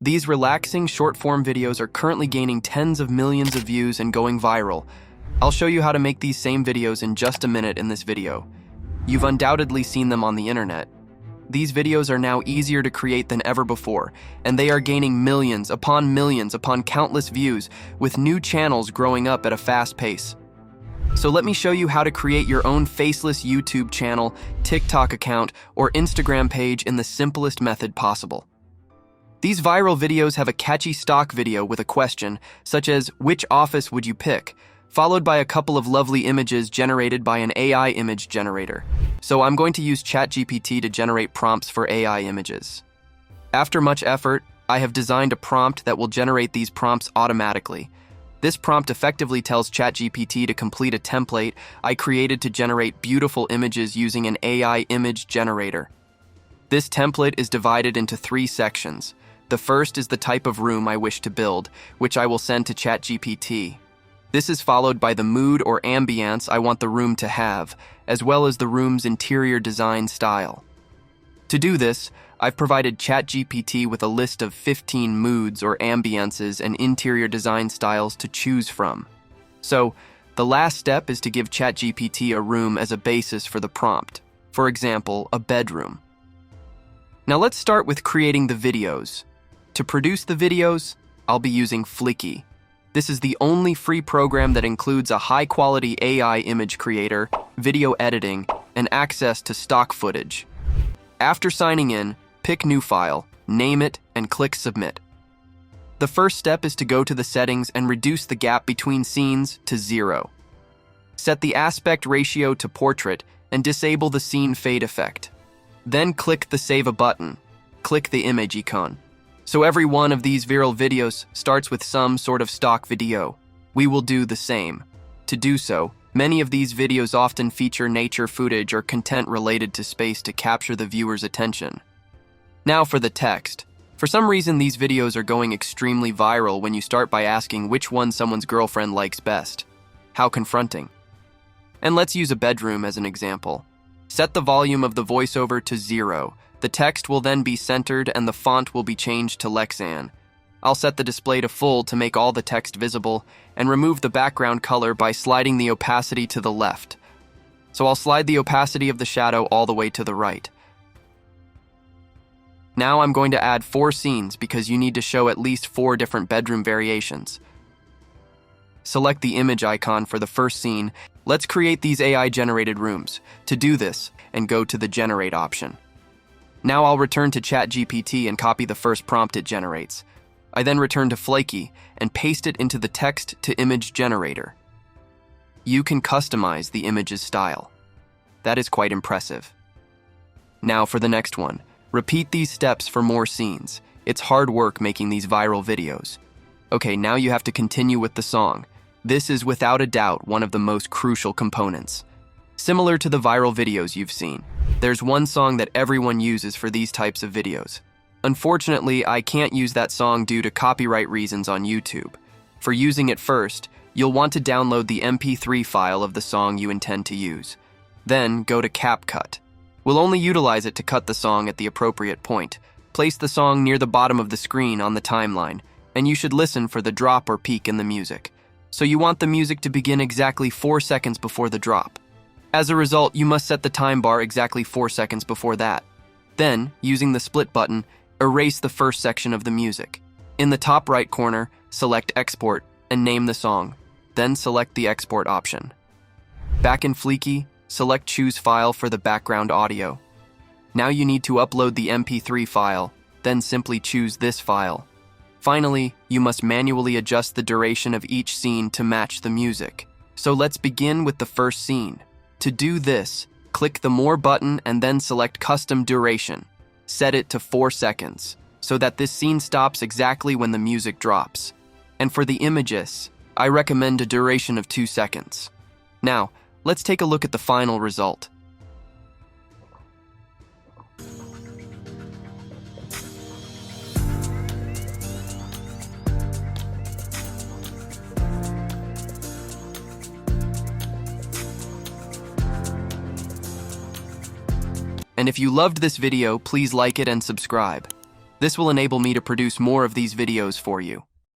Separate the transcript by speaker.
Speaker 1: These relaxing short-form videos are currently gaining tens of millions of views and going viral. I'll show you how to make these same videos in just a minute in this video. You've undoubtedly seen them on the internet. These videos are now easier to create than ever before, and they are gaining millions upon countless views, with new channels growing up at a fast pace. So let me show you how to create your own faceless YouTube channel, TikTok account, or Instagram page in the simplest method possible. These viral videos have a catchy stock video with a question, such as, which office would you pick? Followed by a couple of lovely images generated by an AI image generator. So I'm going to use ChatGPT to generate prompts for AI images. After much effort, I have designed a prompt that will generate these prompts automatically. This prompt effectively tells ChatGPT to complete a template I created to generate beautiful images using an AI image generator. This template is divided into 3 sections. The first is the type of room I wish to build, which I will send to ChatGPT. This is followed by the mood or ambience I want the room to have, as well as the room's interior design style. To do this, I've provided ChatGPT with a list of 15 moods or ambiences and interior design styles to choose from. So, the last step is to give ChatGPT a room as a basis for the prompt. For example, a bedroom. Now let's start with creating the videos. To produce the videos, I'll be using Flicky. This is the only free program that includes a high-quality AI image creator, video editing, and access to stock footage. After signing in, pick New File, name it, and click Submit. The first step is to go to the settings and reduce the gap between scenes to 0. Set the aspect ratio to portrait and disable the scene fade effect. Then click the Save a button. Click the image icon. So every one of these viral videos starts with some sort of stock video. We will do the same. To do so, many of these videos often feature nature footage or content related to space to capture the viewer's attention. Now for the text. For some reason, these videos are going extremely viral when you start by asking which one someone's girlfriend likes best. How confronting. And let's use a bedroom as an example. Set the volume of the voiceover to 0. The text will then be centered and the font will be changed to Lexan. I'll set the display to full to make all the text visible and remove the background color by sliding the opacity to the left. So I'll slide the opacity of the shadow all the way to the right. Now I'm going to add 4 scenes because you need to show at least 4 different bedroom variations. Select the image icon for the first scene. Let's create these AI-generated rooms. To do this, and go to the Generate option. Now I'll return to ChatGPT and copy the first prompt it generates. I then return to Flicky and paste it into the text-to-image generator. You can customize the image's style. That is quite impressive. Now for the next one. Repeat these steps for more scenes. It's hard work making these viral videos. Okay, now you have to continue with the song. This is without a doubt one of the most crucial components. Similar to the viral videos you've seen, there's one song that everyone uses for these types of videos. Unfortunately, I can't use that song due to copyright reasons on YouTube. For using it first, you'll want to download the MP3 file of the song you intend to use. Then go to CapCut. We'll only utilize it to cut the song at the appropriate point. Place the song near the bottom of the screen on the timeline, and you should listen for the drop or peak in the music. So you want the music to begin exactly 4 seconds before the drop. As a result, you must set the time bar exactly 4 seconds before that. Then, using the split button, erase the first section of the music. In the top right corner, select Export and name the song. Then select the Export option. Back in Flicky, select Choose File for the background audio. Now you need to upload the MP3 file, then simply choose this file. Finally, you must manually adjust the duration of each scene to match the music. So let's begin with the first scene. To do this, click the More button and then select Custom Duration. Set it to 4 seconds, so that this scene stops exactly when the music drops. And for the images, I recommend a duration of 2 seconds. Now, let's take a look at the final result. And if you loved this video, please like it and subscribe. This will enable me to produce more of these videos for you.